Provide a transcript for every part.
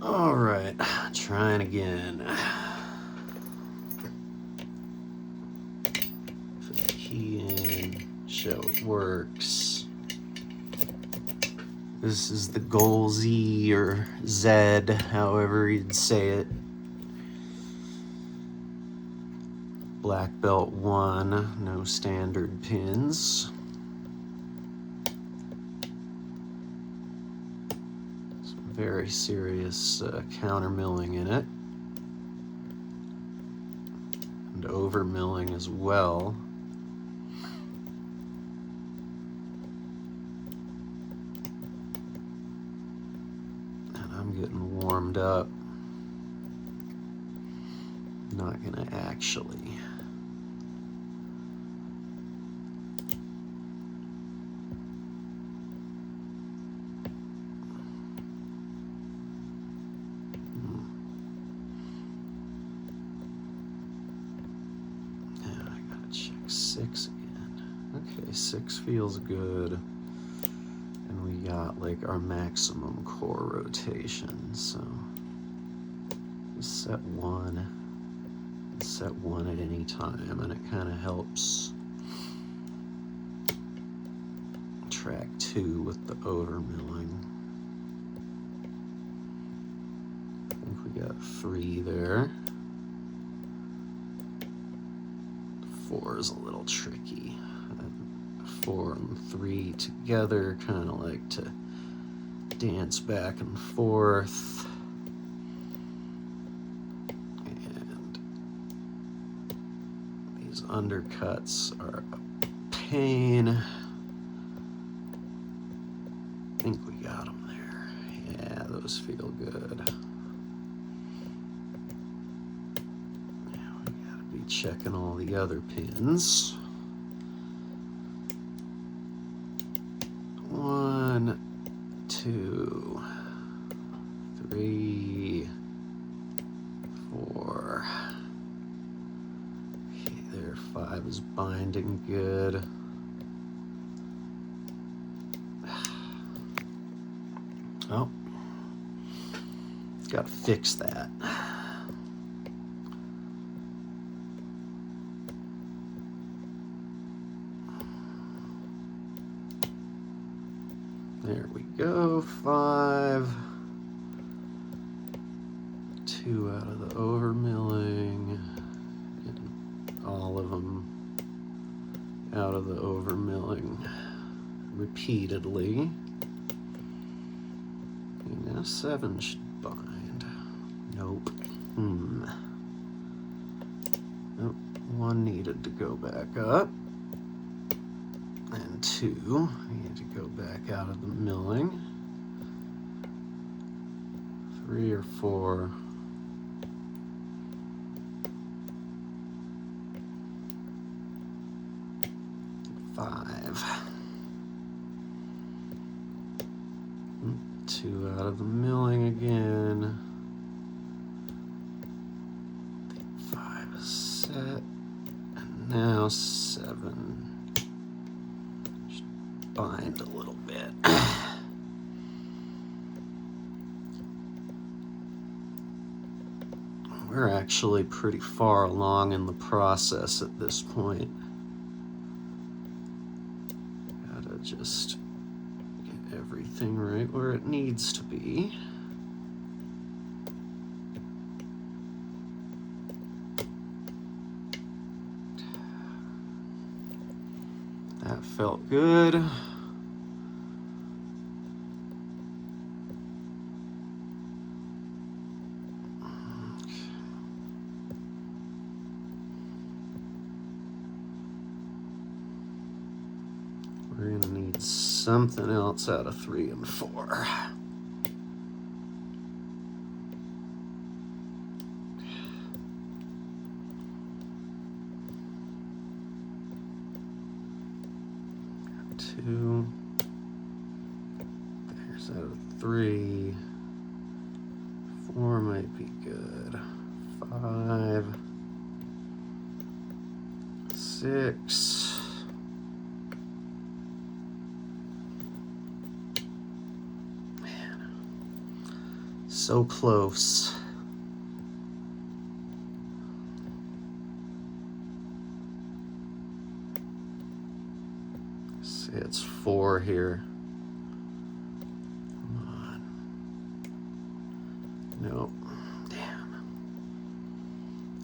All right, trying again. Put the key in, show it works. This is the goal Z or Z, however you'd say it. Black belt 1, no standard pins. Some very serious counter milling in it. And over milling as well. And I'm getting warmed up. Not gonna actually. Yeah, I gotta check 6 again. Okay, 6 feels good. And we got like our maximum core rotation, so set 1. Set 1 at any time, and it kind of helps track 2 with the over milling. I think we got 3 there. 4 is a little tricky. 4 and 3 together kind of like to dance back and forth. Undercuts are a pain. I think we got them there. Yeah, those feel good. Now we gotta be checking all the other pins. 1, 2, 3, 4. 5 is binding good. Oh, gotta fix that. There we go, 5. 2 out of the over milling. All of them out of the over milling repeatedly. And now 7 should bind. Nope. Nope. 1 needed to go back up. And 2 need to go back out of the milling. 3 or 4. 5. 2 out of the milling again. 5 is set. And now 7. Just bind a little bit. We're actually pretty far along in the process at this point. Just get everything right where it needs to be. That felt good. We're gonna need something else out of 3 and 4. Got 2. There's out of 3. 4 might be good. 5. 6. So close. See, it's 4 here. Come on. Nope. Damn.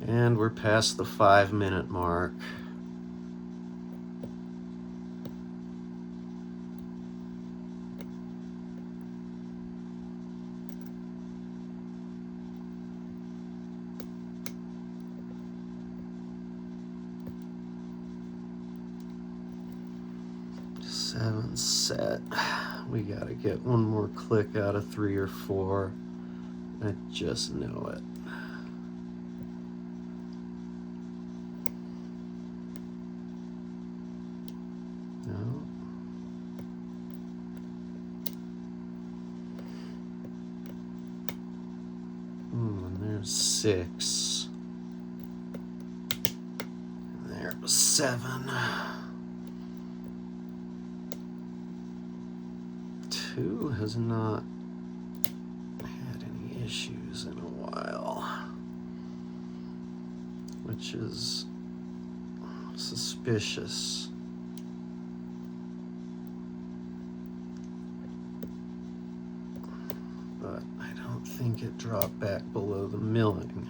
And we're past the 5-minute mark. Seven set. We gotta get one more click out of 3 or 4. I just know it. No. And there's 6. And there was 7. 2 has not had any issues in a while, which is suspicious. But I don't think it dropped back below the milling.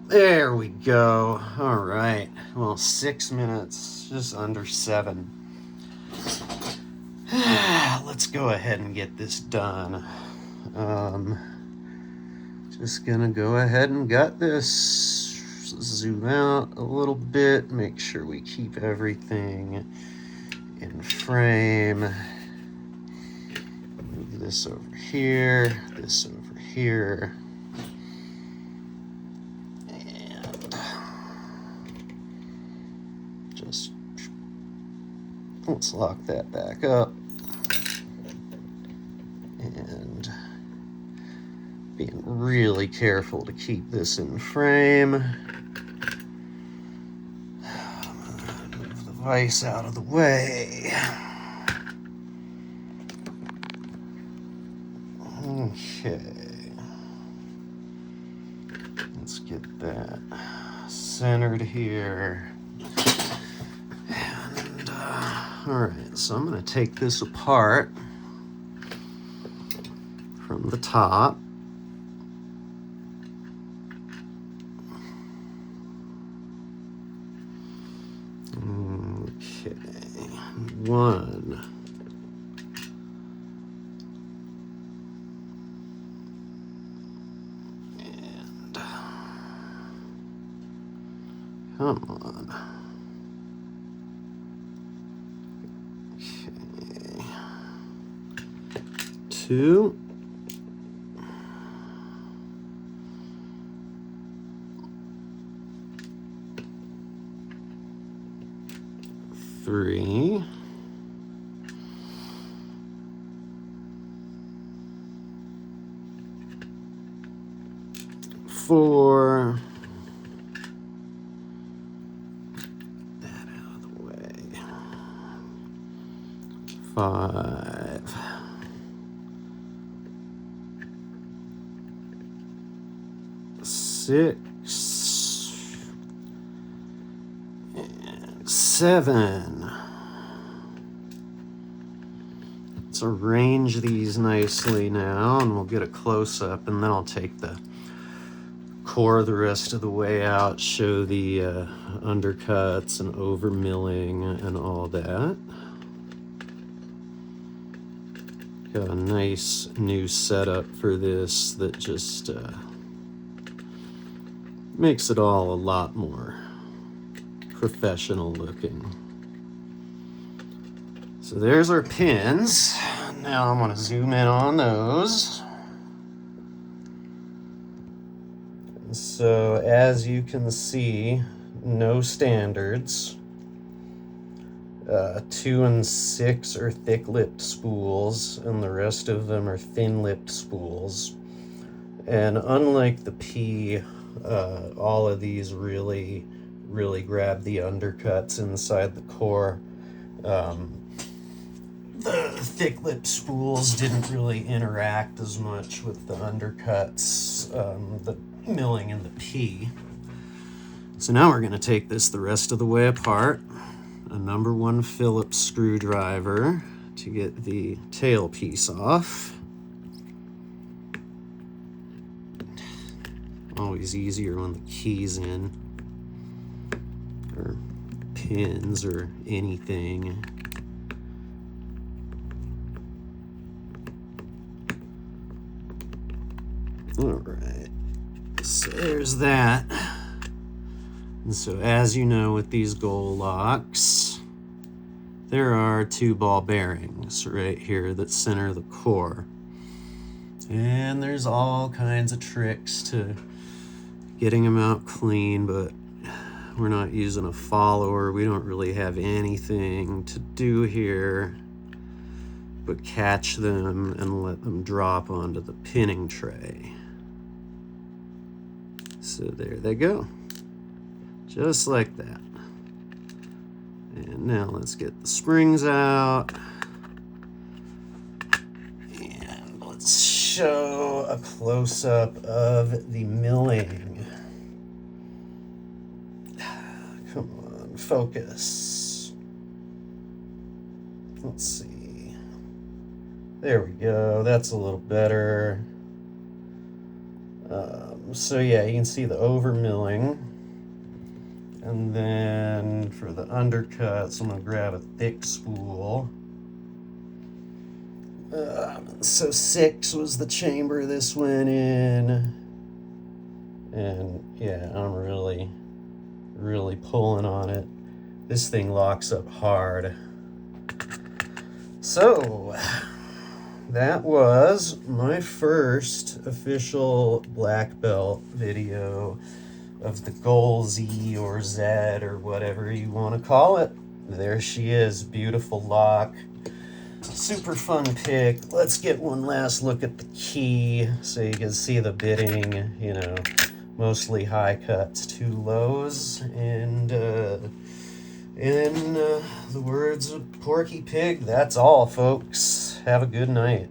There we go. All right. Well, 6 minutes, just under 7. Let's go ahead and get this done. Just gonna go ahead and gut this. Zoom out a little bit, make sure we keep everything in frame. Move this over here, this over here. Just let's lock that back up. And being really careful to keep this in frame. Move the vise out of the way. Okay. Let's get that centered here. And, all right, so I'm going to take this apart from the top. Okay, 1. And come on. Okay. 2. 3. 4. That out of the way. 5. 6. And 7. Let's arrange these nicely now, and we'll get a close-up, and then I'll take the core the rest of the way out, show the undercuts and over milling and all that. Got a nice new setup for this that just makes it all a lot more professional looking. So there's our pins. Now I'm going to zoom in on those. So as you can see, no standards. 2 and 6 are thick-lipped spools, and the rest of them are thin-lipped spools. And unlike the P, all of these really really grab the undercuts inside the core. The thick lip spools didn't really interact as much with the undercuts, the milling and the P. So now we're going to take this the rest of the way apart. A number 1 Phillips screwdriver to get the tail piece off. Always easier when the key's in, or pins or anything. All right, so there's that. And so as you know, with these goal locks, there are 2 ball bearings right here that center the core. And there's all kinds of tricks to getting them out clean, but we're not using a follower. We don't really have anything to do here but catch them and let them drop onto the pinning tray. So there they go. Just like that. And now let's get the springs out. And let's show a close-up of the milling. Come on, focus. Let's see. There we go. That's a little better. So yeah, you can see the over milling. And then for the undercuts, I'm going to grab a thick spool. So 6 was the chamber this went in. And yeah, I'm really pulling on it. This thing locks up hard. So that was my first official black belt video of the Goal Z or Z or whatever you want to call it. There she is, beautiful lock. Super fun pick. Let's get one last look at the key so you can see the bitting, you know, mostly high cuts, 2 lows, and in the words of Porky Pig, that's all, folks. Have a good night.